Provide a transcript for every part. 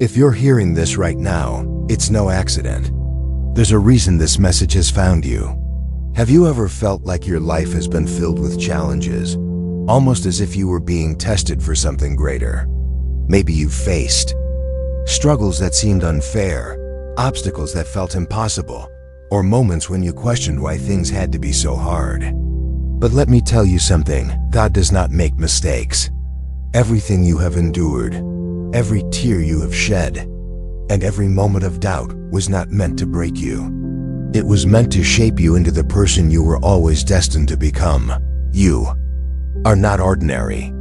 If you're hearing this right now, it's no accident. There's a reason this message has found you. Have you ever felt like your life has been filled with challenges, almost as if you were being tested for something greater? Maybe you've faced struggles that seemed unfair, obstacles that felt impossible, or moments when you questioned why things had to be so hard. But let me tell you something, God does not make mistakes. Everything you have endured, every tear you have shed, and every moment of doubt was not meant to break you. It was meant to shape you into the person you were always destined to become. You are not ordinary.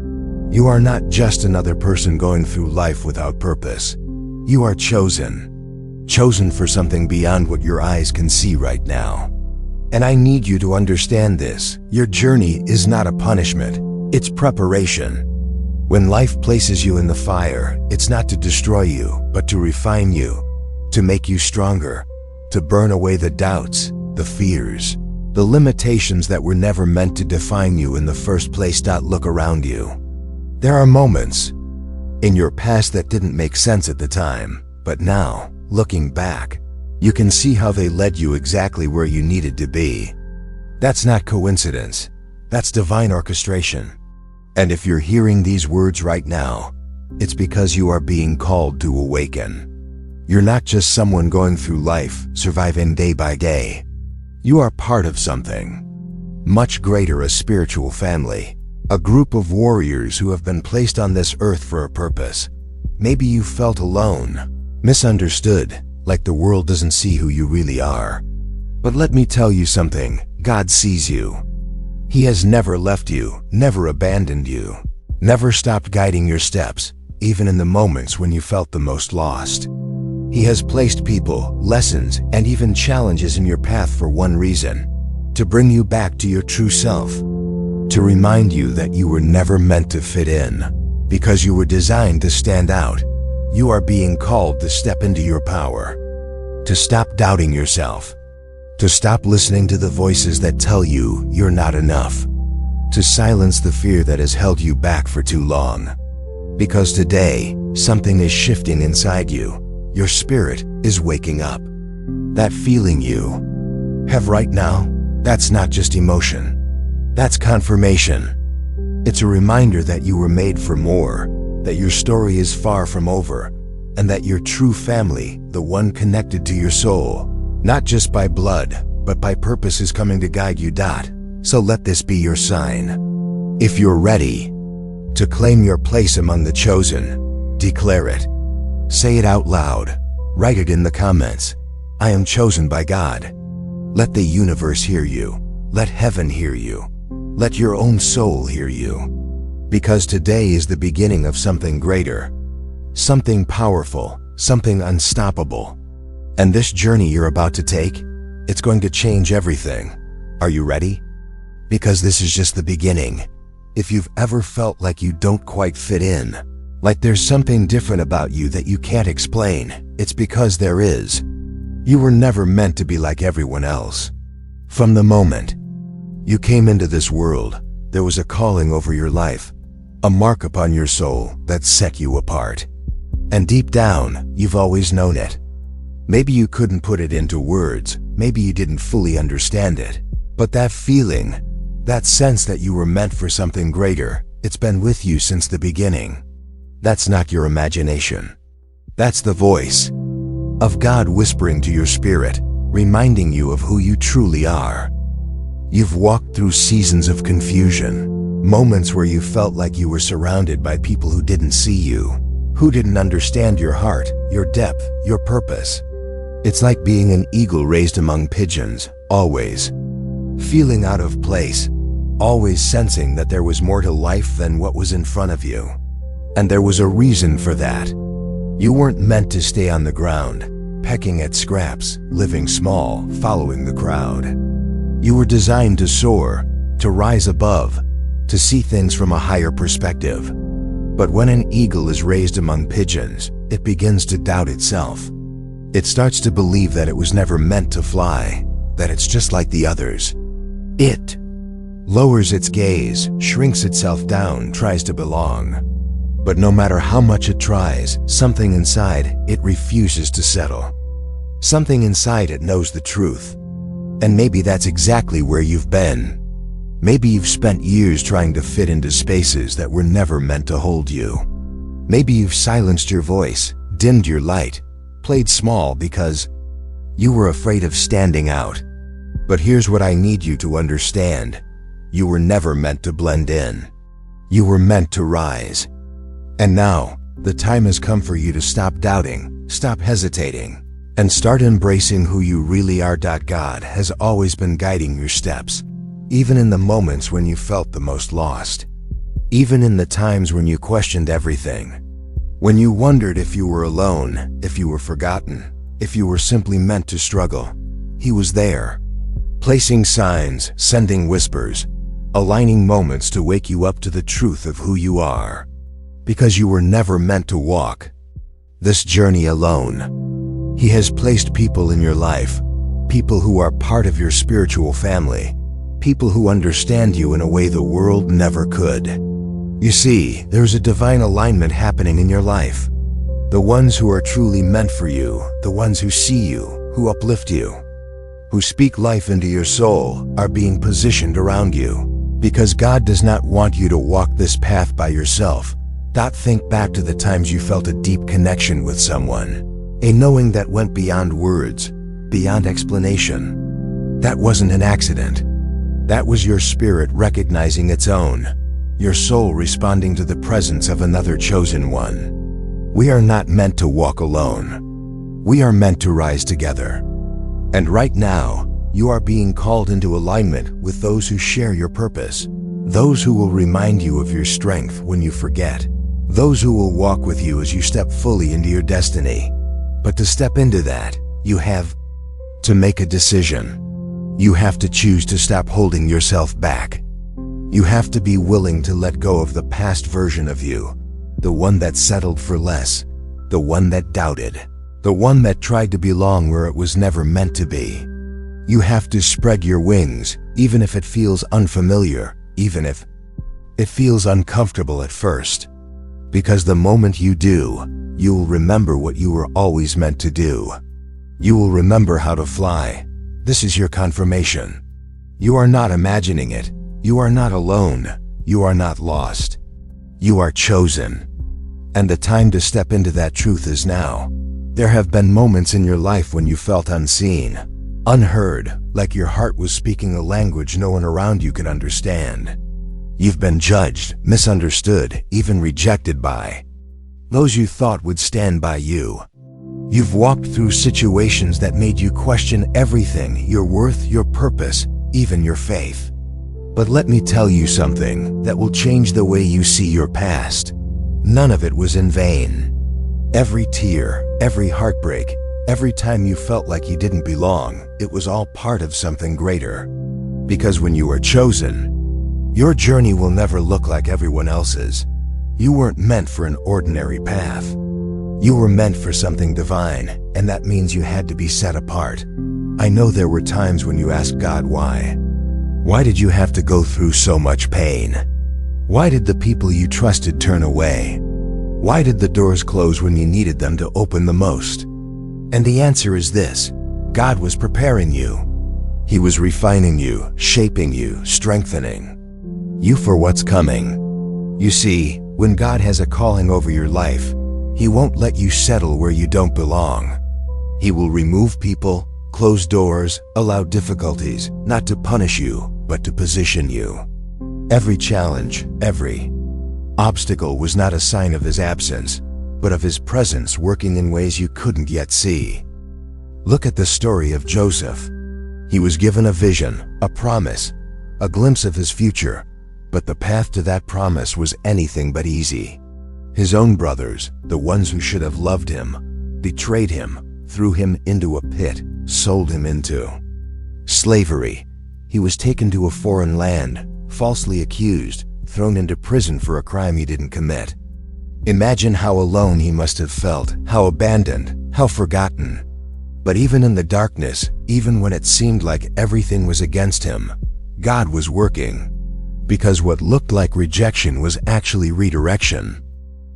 You are not just another person going through life without purpose. You are chosen. Chosen for something beyond what your eyes can see right now. And I need you to understand this. Your journey is not a punishment. It's preparation. When life places you in the fire, it's not to destroy you, but to refine you, to make you stronger, to burn away the doubts, the fears, the limitations that were never meant to define you in the first place. Look around you. There are moments in your past that didn't make sense at the time, but now, looking back, you can see how they led you exactly where you needed to be. That's not coincidence. That's divine orchestration. And if you're hearing these words right now, it's because you are being called to awaken. You're not just someone going through life, surviving day by day. You are part of something much greater, a spiritual family, a group of warriors who have been placed on this earth for a purpose. Maybe you felt alone, misunderstood, like the world doesn't see who you really are. But let me tell you something, God sees you. He has never left you, never abandoned you, never stopped guiding your steps, even in the moments when you felt the most lost. He has placed people, lessons, and even challenges in your path for one reason: to bring you back to your true self, to remind you that you were never meant to fit in, because you were designed to stand out. You are being called to step into your power, to stop doubting yourself, to stop listening to the voices that tell you you're not enough, to silence the fear that has held you back for too long. Because today, something is shifting inside you. Your spirit is waking up. That feeling you have right now, that's not just emotion. That's confirmation. It's a reminder that you were made for more, that your story is far from over, and that your true family, the one connected to your soul, not just by blood, but by purpose, is coming to guide you. So let this be your sign. If you're ready to claim your place among the chosen, declare it. Say it out loud. Write it in the comments. I am chosen by God. Let the universe hear you. Let heaven hear you. Let your own soul hear you. Because today is the beginning of something greater, something powerful, something unstoppable. And this journey you're about to take, it's going to change everything. Are you ready? Because this is just the beginning. If you've ever felt like you don't quite fit in, like there's something different about you that you can't explain, it's because there is. You were never meant to be like everyone else. From the moment you came into this world, there was a calling over your life, a mark upon your soul that set you apart. And deep down, you've always known it. Maybe you couldn't put it into words, maybe you didn't fully understand it, but that feeling, that sense that you were meant for something greater, it's been with you since the beginning. That's not your imagination. That's the voice of God whispering to your spirit, reminding you of who you truly are. You've walked through seasons of confusion, moments where you felt like you were surrounded by people who didn't see you, who didn't understand your heart, your depth, your purpose. It's like being an eagle raised among pigeons, always feeling out of place, always sensing that there was more to life than what was in front of you. And there was a reason for that. You weren't meant to stay on the ground, pecking at scraps, living small, following the crowd. You were designed to soar, to rise above, to see things from a higher perspective. But when an eagle is raised among pigeons, it begins to doubt itself. It starts to believe that it was never meant to fly, that it's just like the others. It lowers its gaze, shrinks itself down, tries to belong. But no matter how much it tries, something inside it refuses to settle. Something inside it knows the truth. And maybe that's exactly where you've been. Maybe you've spent years trying to fit into spaces that were never meant to hold you. Maybe you've silenced your voice, dimmed your light, played small because you were afraid of standing out. But here's what I need you to understand. You were never meant to blend in. You were meant to rise. And now, the time has come for you to stop doubting, stop hesitating, and start embracing who you really are. God has always been guiding your steps, even in the moments when you felt the most lost, even in the times when you questioned everything, when you wondered if you were alone, if you were forgotten, if you were simply meant to struggle. He was there, placing signs, sending whispers, aligning moments to wake you up to the truth of who you are. Because you were never meant to walk this journey alone. He has placed people in your life, people who are part of your spiritual family, people who understand you in a way the world never could. You see, there's a divine alignment happening in your life. The ones who are truly meant for you, the ones who see you, who uplift you, who speak life into your soul, are being positioned around you. Because God does not want you to walk this path by yourself. Think back to the times you felt a deep connection with someone, a knowing that went beyond words, beyond explanation. That wasn't an accident. That was your spirit recognizing its own, your soul responding to the presence of another chosen one. We are not meant to walk alone. We are meant to rise together. And right now, you are being called into alignment with those who share your purpose, those who will remind you of your strength when you forget, those who will walk with you as you step fully into your destiny. But to step into that, you have to make a decision. You have to choose to stop holding yourself back. You have to be willing to let go of the past version of you, the one that settled for less, the one that doubted, the one that tried to belong where it was never meant to be. You have to spread your wings, even if it feels unfamiliar, even if it feels uncomfortable at first. Because the moment you do, you will remember what you were always meant to do. You will remember how to fly. This is your confirmation. You are not imagining it. You are not alone. You are not lost. You are chosen. And the time to step into that truth is now. There have been moments in your life when you felt unseen, unheard, like your heart was speaking a language no one around you could understand. You've been judged, misunderstood, even rejected by those you thought would stand by you. You've walked through situations that made you question everything, your worth, your purpose, even your faith. But let me tell you something that will change the way you see your past. None of it was in vain. Every tear, every heartbreak, every time you felt like you didn't belong, it was all part of something greater. Because when you are chosen, your journey will never look like everyone else's. You weren't meant for an ordinary path. You were meant for something divine, and that means you had to be set apart. I know there were times when you asked God why. Why did you have to go through so much pain? Why did the people you trusted turn away? Why did the doors close when you needed them to open the most? And the answer is this: God was preparing you. He was refining you, shaping you, strengthening you for what's coming. You see, when God has a calling over your life, He won't let you settle where you don't belong. He will remove people, close doors, allow difficulties, not to punish you, but to position you. Every challenge, every obstacle was not a sign of His absence, but of His presence working in ways you couldn't yet see. Look at the story of Joseph. He was given a vision, a promise, a glimpse of his future, but the path to that promise was anything but easy. His own brothers, the ones who should have loved him, betrayed him, threw him into a pit, sold him into slavery. He was taken to a foreign land, falsely accused, thrown into prison for a crime he didn't commit. Imagine how alone he must have felt, how abandoned, how forgotten. But even in the darkness, even when it seemed like everything was against him, God was working. Because what looked like rejection was actually redirection.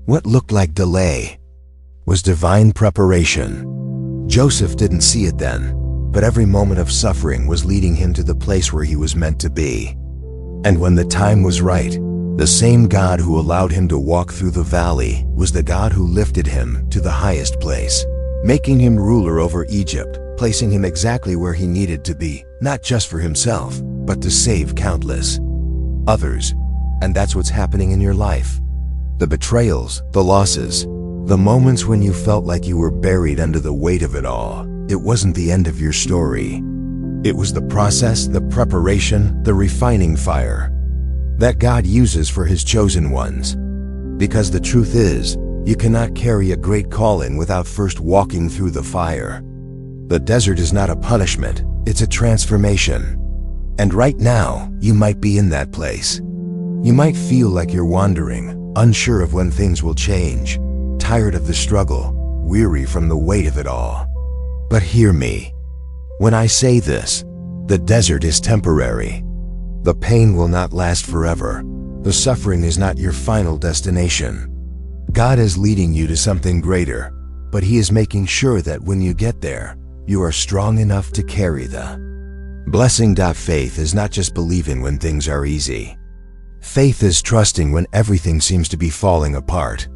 What looked like delay was divine preparation. Joseph didn't see it then, but every moment of suffering was leading him to the place where he was meant to be. And when the time was right, the same God who allowed him to walk through the valley was the God who lifted him to the highest place, making him ruler over Egypt, placing him exactly where he needed to be, not just for himself, but to save countless others. And that's what's happening in your life. The betrayals, the losses, the moments when you felt like you were buried under the weight of it all, it wasn't the end of your story. It was the process, the preparation, the refining fire that God uses for his chosen ones. Because the truth is, you cannot carry a great calling without first walking through the fire. The desert is not a punishment, it's a transformation. And right now, you might be in that place. You might feel like you're wandering, unsure of when things will change, tired of the struggle, weary from the weight of it all. But hear me. When I say this, the desert is temporary. The pain will not last forever. The suffering is not your final destination. God is leading you to something greater, but he is making sure that when you get there, you are strong enough to carry the blessing. Faith is not just believing when things are easy. Faith is trusting when everything seems to be falling apart.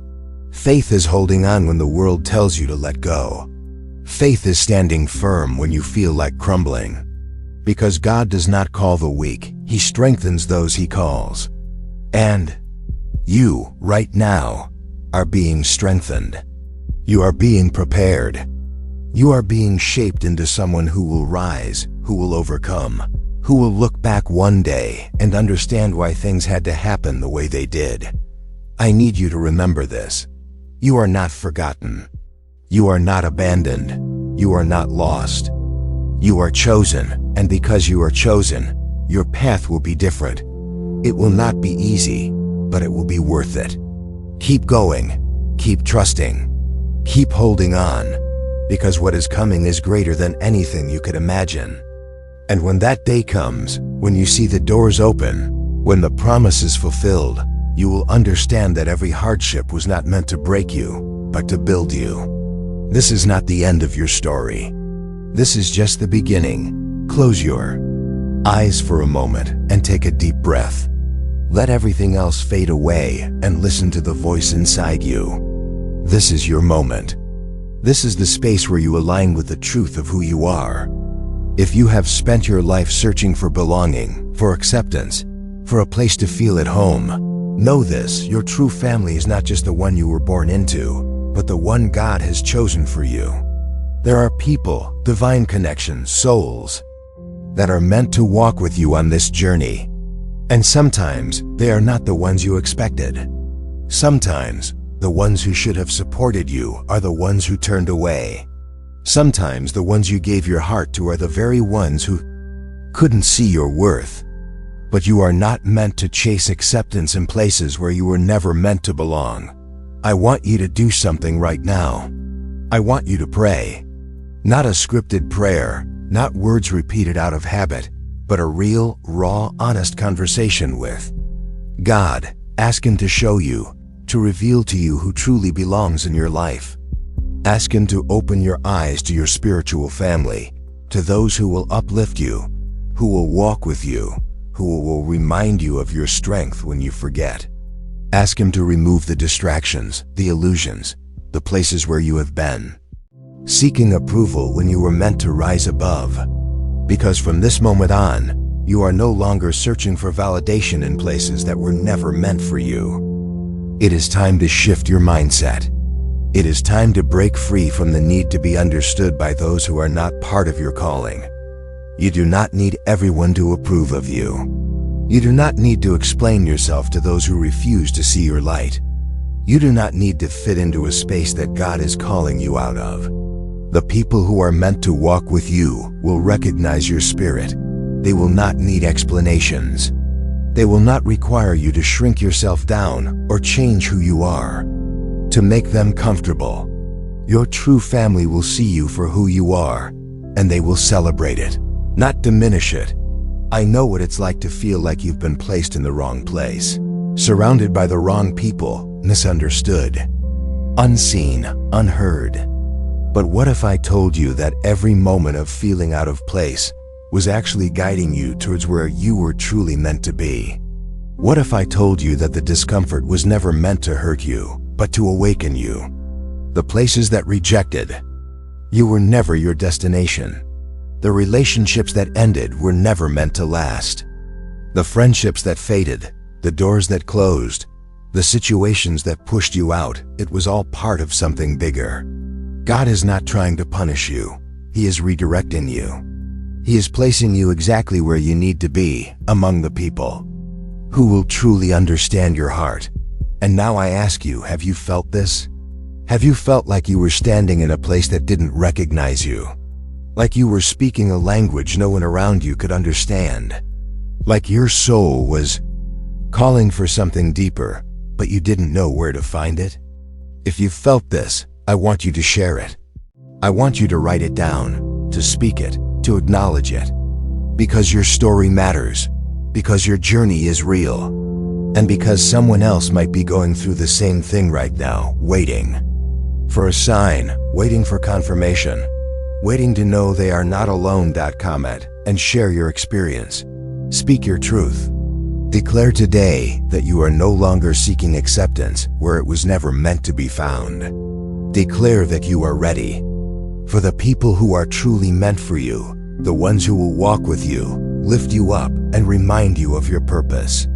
Faith is holding on when the world tells you to let go. Faith is standing firm when you feel like crumbling. Because God does not call the weak, he strengthens those he calls. And you, right now, are being strengthened. You are being prepared. You are being shaped into someone who will rise, who will overcome, who will look back one day and understand why things had to happen the way they did. I need you to remember this. You are not forgotten. You are not abandoned. You are not lost. You are chosen, and because you are chosen, your path will be different. It will not be easy, but it will be worth it. Keep going, keep trusting, keep holding on, because what is coming is greater than anything you could imagine. And when that day comes, when you see the doors open, when the promise is fulfilled, you will understand that every hardship was not meant to break you, but to build you. This is not the end of your story. This is just the beginning. Close your eyes for a moment and take a deep breath. Let everything else fade away and listen to the voice inside you. This is your moment. This is the space where you align with the truth of who you are. If you have spent your life searching for belonging, for acceptance, for a place to feel at home, know this: your true family is not just the one you were born into, but the one God has chosen for you. There are people, divine connections, souls, that are meant to walk with you on this journey. And sometimes they are not the ones you expected. Sometimes the ones who should have supported you are the ones who turned away. Sometimes the ones you gave your heart to are the very ones who couldn't see your worth. But you are not meant to chase acceptance in places where you were never meant to belong. I want you to do something right now. I want you to pray. Not a scripted prayer, not words repeated out of habit, but a real, raw, honest conversation with God. Ask him to show you, to reveal to you who truly belongs in your life. Ask him to open your eyes to your spiritual family, to those who will uplift you, who will walk with you, who will remind you of your strength when you forget. Ask him to remove the distractions, the illusions, the places where you have been seeking approval when you were meant to rise above. Because from this moment on, you are no longer searching for validation in places that were never meant for you. It is time to shift your mindset. It is time to break free from the need to be understood by those who are not part of your calling. You do not need everyone to approve of you. You do not need to explain yourself to those who refuse to see your light. You do not need to fit into a space that God is calling you out of. The people who are meant to walk with you will recognize your spirit. They will not need explanations. They will not require you to shrink yourself down or change who you are to make them comfortable. Your true family will see you for who you are, and they will celebrate it, not diminish it. I know what it's like to feel like you've been placed in the wrong place, surrounded by the wrong people, misunderstood, unseen, unheard. But what if I told you that every moment of feeling out of place was actually guiding you towards where you were truly meant to be? What if I told you that the discomfort was never meant to hurt you, but to awaken you? The places that rejected you were never your destination. The relationships that ended were never meant to last. The friendships that faded, the doors that closed, the situations that pushed you out, it was all part of something bigger. God is not trying to punish you. He is redirecting you. He is placing you exactly where you need to be, among the people who will truly understand your heart. And now I ask you, have you felt this? Have you felt like you were standing in a place that didn't recognize you? Like you were speaking a language no one around you could understand? Like your soul was calling for something deeper, but you didn't know where to find it? If you felt this, I want you to share it. I want you to write it down, to speak it, to acknowledge it. Because your story matters. Because your journey is real. And because someone else might be going through the same thing right now, waiting for a sign, waiting for confirmation, waiting to know they are not alone. Comment and share your experience. Speak your truth. Declare today that you are no longer seeking acceptance where it was never meant to be found. Declare that you are ready for the people who are truly meant for you, the ones who will walk with you, lift you up, and remind you of your purpose.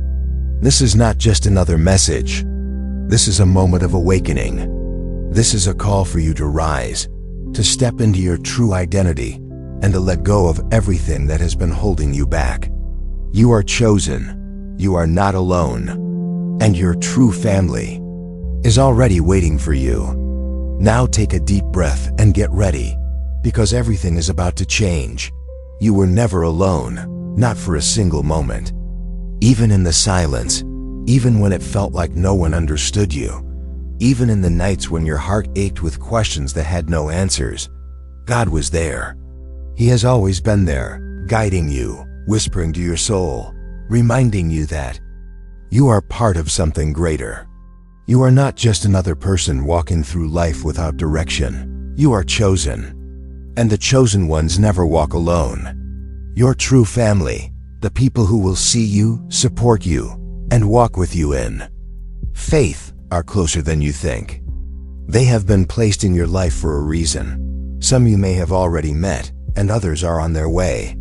This is not just another message. This is a moment of awakening. This is a call for you to rise, to step into your true identity, and to let go of everything that has been holding you back. You are chosen. You are not alone. And your true family is already waiting for you. Now take a deep breath and get ready, because everything is about to change. You were never alone, not for a single moment. Even in the silence, even when it felt like no one understood you, even in the nights when your heart ached with questions that had no answers, God was there. He has always been there, guiding you, whispering to your soul, reminding you that you are part of something greater. You are not just another person walking through life without direction. You are chosen. And the chosen ones never walk alone. Your true family, the people who will see you, support you, and walk with you in faith, are closer than you think. They have been placed in your life for a reason. Some you may have already met, and others are on their way.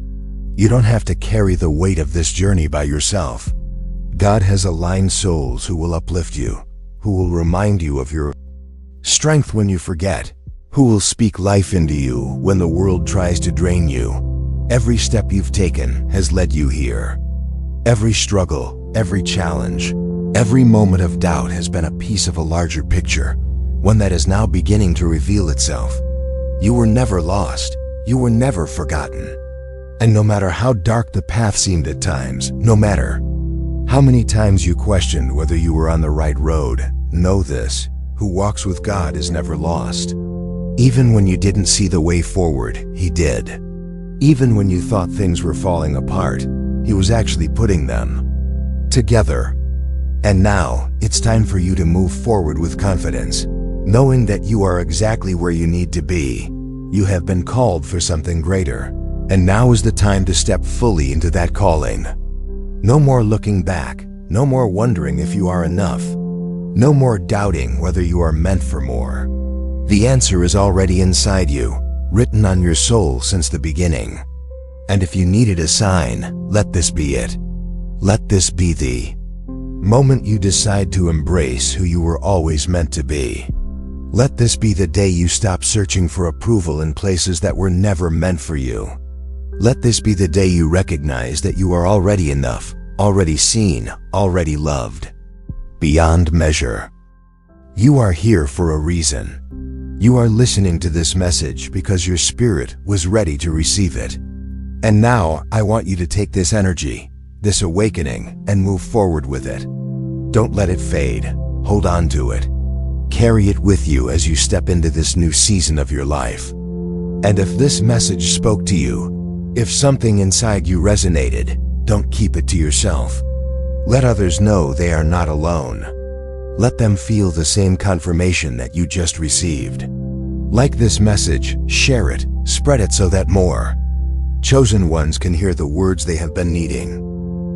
You don't have to carry the weight of this journey by yourself. God has aligned souls who will uplift you, who will remind you of your strength when you forget, who will speak life into you when the world tries to drain you. Every step you've taken has led you here. Every struggle, every challenge, every moment of doubt has been a piece of a larger picture, one that is now beginning to reveal itself. You were never lost. You were never forgotten. And no matter how dark the path seemed at times, no matter how many times you questioned whether you were on the right road, know this: who walks with God is never lost. Even when you didn't see the way forward, He did. Even when you thought things were falling apart, He was actually putting them together. And now, it's time for you to move forward with confidence, knowing that you are exactly where you need to be. You have been called for something greater, and now is the time to step fully into that calling. No more looking back, no more wondering if you are enough, no more doubting whether you are meant for more. The answer is already inside you, written on your soul since the beginning. And if you needed a sign, let this be it. Let this be the moment you decide to embrace who you were always meant to be. Let this be the day you stop searching for approval in places that were never meant for you. Let this be the day you recognize that you are already enough, already seen, already loved, beyond measure. You are here for a reason. You are listening to this message because your spirit was ready to receive it. And now I want you to take this energy, this awakening, and move forward with it. Don't let it fade. Hold on to it. Carry it with you as you step into this new season of your life. And if this message spoke to you, if something inside you resonated, don't keep it to yourself. Let others know they are not alone. Let them feel the same confirmation that you just received. Like this message, share it, spread it so that more chosen ones can hear the words they have been needing.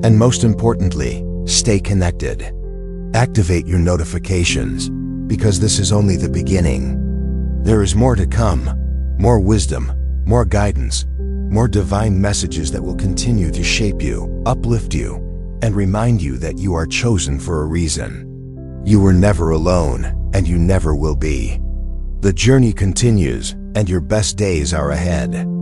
And most importantly, stay connected. Activate your notifications, because this is only the beginning. There is more to come, more wisdom, more guidance, more divine messages that will continue to shape you, uplift you, and remind you that you are chosen for a reason. You were never alone, and you never will be. The journey continues, and your best days are ahead.